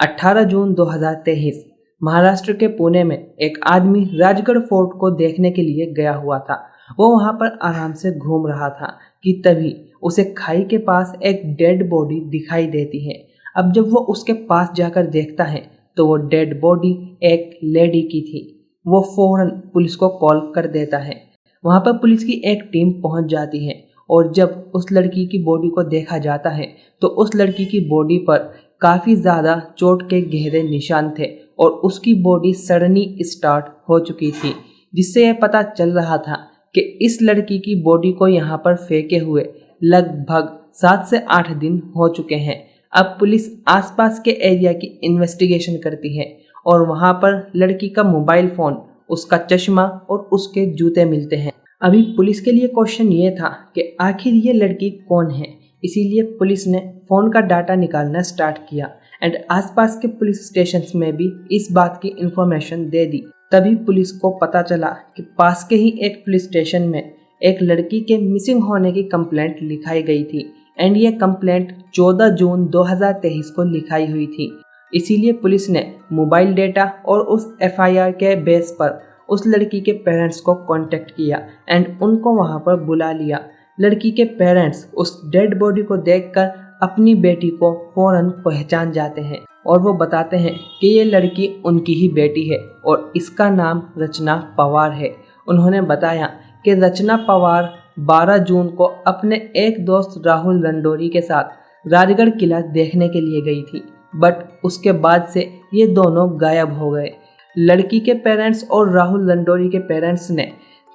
18 जून 2023 महाराष्ट्र के पुणे में एक आदमी राजगढ़ फोर्ट को देखने के लिए गया हुआ था। वो वहां पर आराम से घूम रहा था कि तभी उसे खाई के पास एक डेड बॉडी दिखाई देती है। अब जब वो उसके पास जाकर देखता है तो वो डेड बॉडी एक लेडी की थी। वो फौरन पुलिस को कॉल कर देता है। वहां पर पुलिस की एक टीम पहुंच जाती है और जब उस लड़की की बॉडी को देखा जाता है तो उस लड़की की बॉडी पर काफ़ी ज़्यादा चोट के गहरे निशान थे और उसकी बॉडी सड़नी स्टार्ट हो चुकी थी, जिससे यह पता चल रहा था कि इस लड़की की बॉडी को यहाँ पर फेंके हुए लगभग 7 से 8 दिन हो चुके हैं। अब पुलिस आसपास के एरिया की इन्वेस्टिगेशन करती है और वहाँ पर लड़की का मोबाइल फ़ोन, उसका चश्मा और उसके जूते मिलते हैं। अभी पुलिस के लिए क्वेश्चन ये था कि आखिर ये लड़की कौन है, इसीलिए पुलिस ने फ़ोन का डाटा निकालना स्टार्ट किया एंड आसपास के पुलिस स्टेशंस में भी इस बात की इंफॉर्मेशन दे दी। तभी पुलिस को पता चला कि पास के ही एक पुलिस स्टेशन में एक लड़की के मिसिंग होने की कंप्लेंट लिखाई गई थी एंड ये कंप्लेंट 14 जून 2023 को लिखाई हुई थी। इसीलिए पुलिस ने मोबाइल डेटा और उस एफआईआर के बेस पर उस लड़की के पेरेंट्स को कांटेक्ट किया एंड उनको वहां पर बुला लिया। लड़की के पेरेंट्स उस डेड बॉडी को देखकर अपनी बेटी को फौरन पहचान जाते हैं और वो बताते हैं कि ये लड़की उनकी ही बेटी है और इसका नाम रचना पवार है। उन्होंने बताया कि रचना पवार 12 जून को अपने एक दोस्त राहुल रंडोरी के साथ राजगढ़ किला देखने के लिए गई थी, बट उसके बाद से ये दोनों गायब हो गए। लड़की के पेरेंट्स और राहुल रंडोरी के पेरेंट्स ने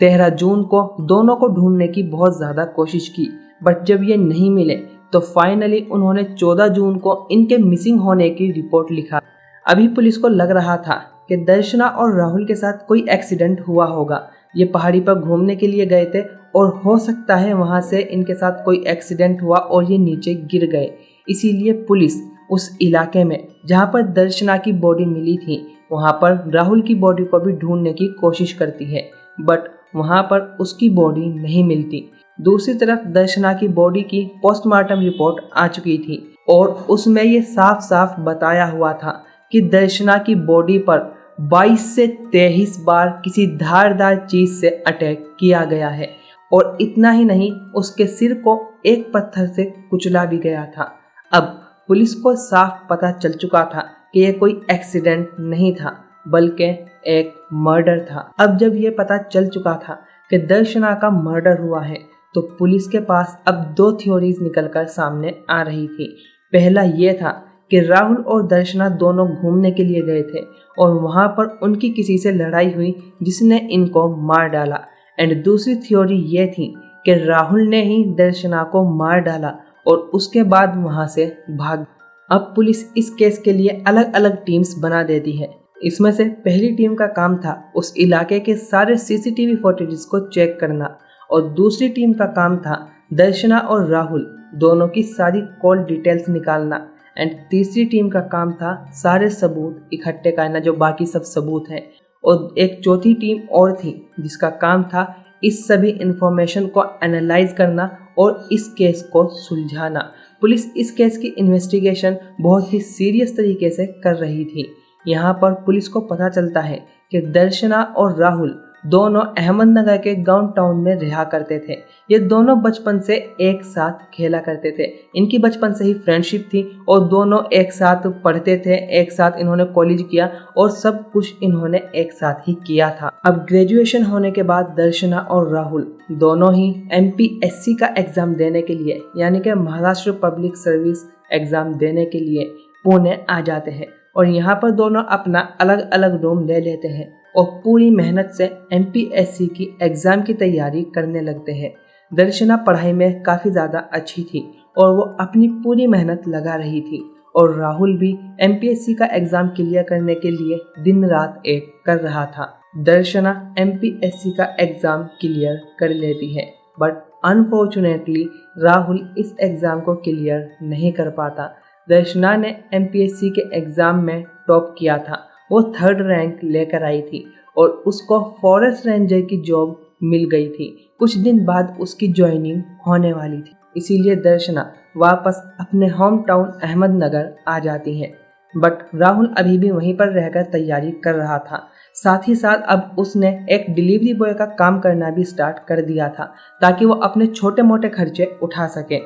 13 जून को दोनों को ढूंढने की बहुत ज़्यादा कोशिश की, बट जब ये नहीं मिले तो फाइनली उन्होंने 14 जून को इनके मिसिंग होने की रिपोर्ट लिखा। अभी पुलिस को लग रहा था कि दर्शना और राहुल के साथ कोई एक्सीडेंट हुआ होगा। ये पहाड़ी पर घूमने के लिए गए थे और हो सकता है वहाँ से इनके साथ कोई एक्सीडेंट हुआ और ये नीचे गिर गए। इसीलिए पुलिस उस इलाके में जहाँ पर दर्शना की बॉडी मिली थी वहाँ पर राहुल की बॉडी को भी ढूंढने की कोशिश करती है, बट वहाँ पर उसकी बॉडी नहीं मिलती। दूसरी तरफ दर्शना की बॉडी की पोस्टमार्टम रिपोर्ट आ चुकी थी और उसमें ये साफ साफ बताया हुआ था कि दर्शना की बॉडी पर 22 से 23 बार किसी धारदार चीज से अटैक किया गया है और इतना ही नहीं, उसके सिर को एक पत्थर से कुचला भी गया था। अब पुलिस को साफ पता चल चुका था कि यह कोई एक्सीडेंट नहीं था बल्कि एक मर्डर था। अब जब ये पता चल चुका था कि दर्शना का मर्डर हुआ है तो पुलिस के पास अब 2 थ्योरीज निकलकर सामने आ रही थी। पहला ये था कि राहुल और दर्शना दोनों घूमने के लिए गए थे और वहाँ पर उनकी किसी से लड़ाई हुई जिसने इनको मार डाला, एंड दूसरी थ्योरी ये थी कि राहुल ने ही दर्शना को मार डाला और उसके बाद वहाँ से भाग। अब पुलिस इस केस के लिए अलग अलग टीम्स बना देती है। इसमें से पहली टीम का काम था उस इलाके के सारे सीसीटीवी फुटेज को चेक करना और दूसरी टीम का काम था दर्शना और राहुल दोनों की सारी कॉल डिटेल्स निकालना, एंड तीसरी टीम का काम था सारे सबूत इकट्ठे करना, जो बाकी सब सबूत हैं। और एक चौथी टीम और थी जिसका काम था इस सभी इंफॉर्मेशन को एनालाइज करना और इस केस को सुलझाना। पुलिस इस केस की इन्वेस्टिगेशन बहुत ही सीरियस तरीके से कर रही थी। यहाँ पर पुलिस को पता चलता है कि दर्शना और राहुल दोनों अहमदनगर के गांव टाउन में रहा करते थे। ये दोनों बचपन से एक साथ खेला करते थे। इनकी बचपन से ही फ्रेंडशिप थी और दोनों एक साथ पढ़ते थे, एक साथ इन्होंने कॉलेज किया और सब कुछ इन्होंने एक साथ ही किया था। अब ग्रेजुएशन होने के बाद दर्शना और राहुल दोनों ही MPSC का एग्जाम देने के लिए, यानी कि महाराष्ट्र पब्लिक सर्विस एग्जाम देने के लिए पुणे आ जाते हैं और यहाँ पर दोनों अपना अलग अलग रूम ले लेते हैं और पूरी मेहनत से MPSC की एग्ज़ाम की तैयारी करने लगते हैं। दर्शना पढ़ाई में काफ़ी ज़्यादा अच्छी थी और वो अपनी पूरी मेहनत लगा रही थी और राहुल भी MPSC का एग्ज़ाम क्लियर करने के लिए दिन रात एक कर रहा था। दर्शना MPSC का एग्ज़ाम क्लियर कर लेती है, बट अनफॉर्चुनेटली राहुल इस एग्ज़ाम को क्लियर नहीं कर पाता। दर्शना ने MPSC के एग्ज़ाम में टॉप किया था, वो 3rd रैंक लेकर आई थी और उसको फॉरेस्ट रेंजर की जॉब मिल गई थी। कुछ दिन बाद उसकी ज्वाइनिंग होने वाली थी, इसीलिए दर्शना वापस अपने होम टाउन अहमदनगर आ जाती हैं। बट राहुल अभी भी वहीं पर रहकर तैयारी कर रहा था। साथ ही साथ अब उसने एक डिलीवरी बॉय का काम करना भी स्टार्ट कर दिया था ताकि वो अपने छोटे मोटे खर्चे उठा सके।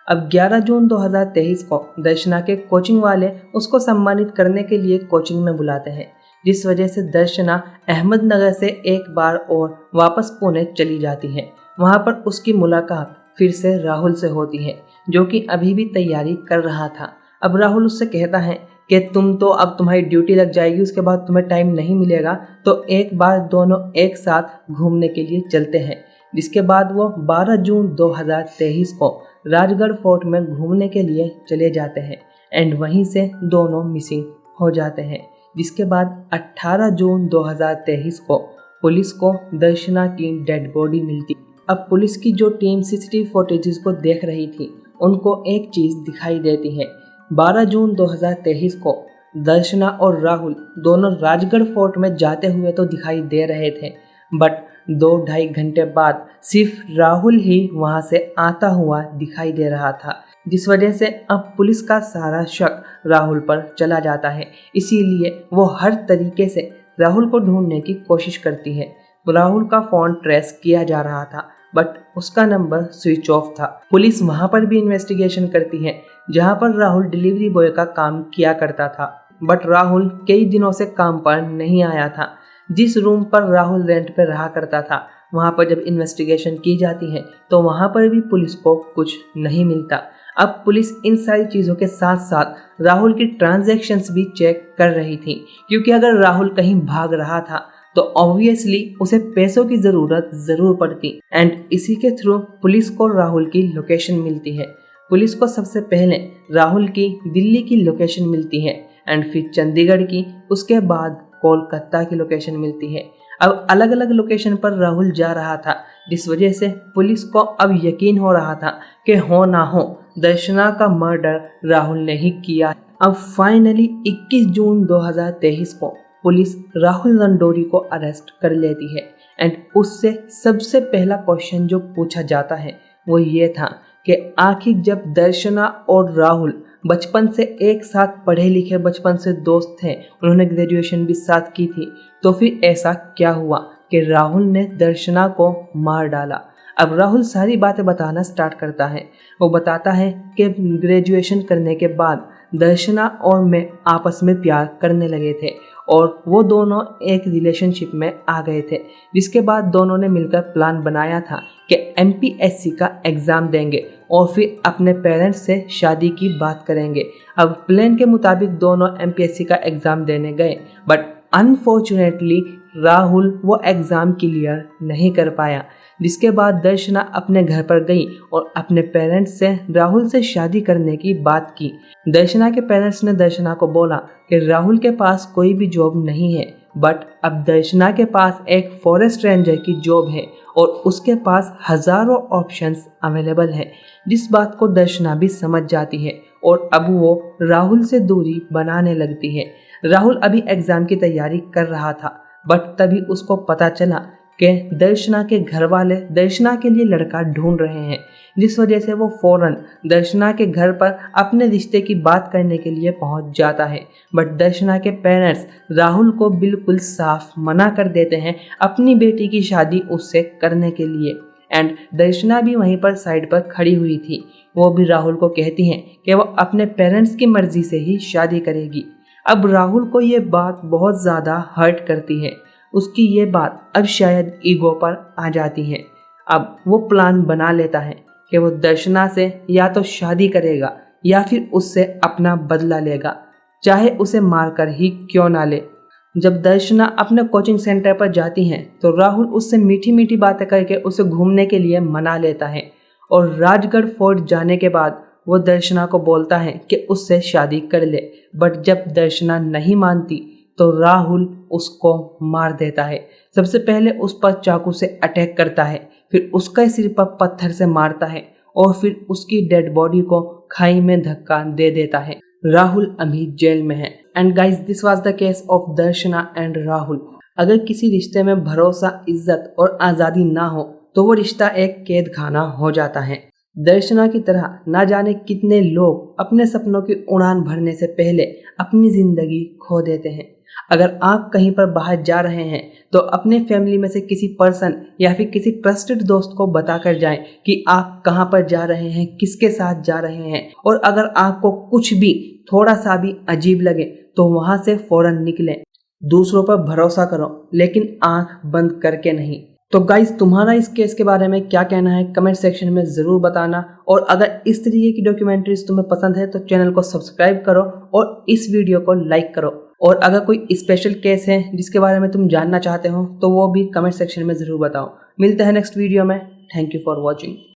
अब 11 जून 2023 को दर्शना के कोचिंग वाले उसको सम्मानित करने के लिए कोचिंग में बुलाते हैं, जिस वजह से दर्शना अहमदनगर से एक बार और वापस पुणे चली जाती है। वहाँ पर उसकी मुलाकात फिर से राहुल से होती है, जो कि अभी भी तैयारी कर रहा था। अब राहुल उससे कहता है कि तुम तो अब तुम्हारी ड्यूटी लग जाएगी, उसके बाद तुम्हें टाइम नहीं मिलेगा, तो एक बार दोनों एक साथ घूमने के लिए चलते हैं। जिसके बाद वो 12 जून 2023 को राजगढ़ फोर्ट में घूमने के लिए चले जाते हैं एंड वहीं से दोनों मिसिंग हो जाते हैं। जिसके बाद 18 जून 2023 को पुलिस को दर्शना की डेड बॉडी मिलती। अब पुलिस की जो टीम सीसीटीवी फुटेजेस को देख रही थी, उनको एक चीज़ दिखाई देती है। 12 जून 2023 को दर्शना और राहुल दोनों राजगढ़ फोर्ट में जाते हुए तो दिखाई दे रहे थे, बट 2-2.5 घंटे बाद सिर्फ राहुल ही वहां से आता हुआ दिखाई दे रहा था, जिस वजह से अब पुलिस का सारा शक राहुल पर चला जाता है। इसीलिए वो हर तरीके से राहुल को ढूंढने की कोशिश करती है। राहुल का फ़ोन ट्रेस किया जा रहा था, बट उसका नंबर स्विच ऑफ था। पुलिस वहां पर भी इन्वेस्टिगेशन करती है, जहां पर राहुल डिलीवरी बॉय का काम किया करता था, बट राहुल कई दिनों से काम पर नहीं आया था। जिस रूम पर राहुल रेंट पर रहा करता था, वहां पर जब इन्वेस्टिगेशन की जाती है तो वहां पर भी पुलिस को कुछ नहीं मिलता। अब पुलिस इन सारी चीज़ों के साथ साथ राहुल की ट्रांजैक्शंस भी चेक कर रही थी, क्योंकि अगर राहुल कहीं भाग रहा था तो ऑब्वियसली उसे पैसों की ज़रूरत ज़रूर पड़ती एंड इसी के थ्रू पुलिस को राहुल की लोकेशन मिलती है। पुलिस को सबसे पहले राहुल की दिल्ली की लोकेशन मिलती है एंड फिर चंडीगढ़ की, उसके बाद कोलकाता की लोकेशन मिलती है। अब अलग अलग लोकेशन पर राहुल जा रहा था, जिस वजह से पुलिस को अब यकीन हो रहा था कि हो ना हो दर्शना का मर्डर राहुल ने ही किया। अब फाइनली 21 जून 2023 को पुलिस राहुल रंडोरी को अरेस्ट कर लेती है एंड उससे सबसे पहला क्वेश्चन जो पूछा जाता है वो ये था कि आखिर जब दर्शना और राहुल बचपन से एक साथ पढ़े लिखे बचपन से दोस्त थे, उन्होंने ग्रेजुएशन भी साथ की थी, तो फिर ऐसा क्या हुआ कि राहुल ने दर्शना को मार डाला। अब राहुल सारी बातें बताना स्टार्ट करता है। वो बताता है कि ग्रेजुएशन करने के बाद दर्शना और मैं आपस में प्यार करने लगे थे और वो दोनों एक रिलेशनशिप में आ गए थे, जिसके बाद दोनों ने मिलकर प्लान बनाया था कि MPSC का एग्ज़ाम देंगे और फिर अपने पेरेंट्स से शादी की बात करेंगे। अब प्लान के मुताबिक दोनों MPSC का एग्ज़ाम देने गए, बट अनफॉर्चुनेटली राहुल वो एग्ज़ाम क्लियर नहीं कर पाया। जिसके बाद दर्शना अपने घर पर गई और अपने पेरेंट्स से राहुल से शादी करने की बात की। दर्शना के पेरेंट्स ने दर्शना को बोला कि राहुल के पास कोई भी जॉब नहीं है, बट अब दर्शना के पास एक फॉरेस्ट रेंजर की जॉब है और उसके पास हज़ारों ऑप्शंस अवेलेबल हैं। जिस बात को दर्शना भी समझ जाती है और अब वो राहुल से दूरी बनाने लगती है। राहुल अभी एग्ज़ाम की तैयारी कर रहा था, बट तभी उसको पता चला कि दर्शना के घर वाले दर्शना के लिए लड़का ढूंढ रहे हैं, जिस वजह से वो फौरन दर्शना के घर पर अपने रिश्ते की बात करने के लिए पहुंच जाता है। बट दर्शना के पेरेंट्स राहुल को बिल्कुल साफ मना कर देते हैं अपनी बेटी की शादी उससे करने के लिए एंड दर्शना भी वहीं पर साइड पर खड़ी हुई थी। वो भी राहुल को कहती हैं कि वो अपने पेरेंट्स की मर्जी से ही शादी करेगी। अब राहुल को ये बात बहुत ज़्यादा हर्ट करती है। उसकी ये बात अब शायद ईगो पर आ जाती है। अब वो प्लान बना लेता है कि वो दर्शना से या तो शादी करेगा या फिर उससे अपना बदला लेगा, चाहे उसे मारकर ही क्यों ना ले। जब दर्शना अपने कोचिंग सेंटर पर जाती हैं तो राहुल उससे मीठी मीठी बातें करके उसे घूमने के लिए मना लेता है और राजगढ़ फोर्ट जाने के बाद वो दर्शना को बोलता है कि उससे शादी कर ले। बट जब दर्शना नहीं मानती तो राहुल उसको मार देता है। सबसे पहले उस पर चाकू से अटैक करता है, फिर उसका सिर पर पत्थर से मारता है और फिर उसकी डेड बॉडी को खाई में धक्का दे देता है। राहुल अभी जेल में है। And guys, this was the case of Darshana and Rahul. अगर किसी रिश्ते में भरोसा, इज्जत और आज़ादी ना हो तो वो रिश्ता एक कैद खाना हो जाता है। दर्शना की तरह ना जाने कितने लोग अपने सपनों की उड़ान भरने से पहले अपनी जिंदगी खो देते हैं। अगर आप कहीं पर बाहर जा रहे हैं तो अपने फैमिली में से किसी पर्सन या फिर किसी ट्रस्टेड दोस्त को बताकर जाएं कि आप कहां पर जा रहे हैं, किसके साथ जा रहे हैं। और अगर आपको कुछ भी थोड़ा सा भी अजीब लगे तो वहां से फौरन निकलें। दूसरों पर भरोसा करो लेकिन आंख बंद करके नहीं। तो गाइस, तुम्हारा इस केस के बारे में क्या कहना है कमेंट सेक्शन में ज़रूर बताना। और अगर इस तरीके की डॉक्यूमेंट्रीज तुम्हें पसंद है तो चैनल को सब्सक्राइब करो और इस वीडियो को लाइक करो। और अगर कोई स्पेशल केस है जिसके बारे में तुम जानना चाहते हो तो वो भी कमेंट सेक्शन में ज़रूर बताओ। मिलते हैं नेक्स्ट वीडियो में। Thank you for watching.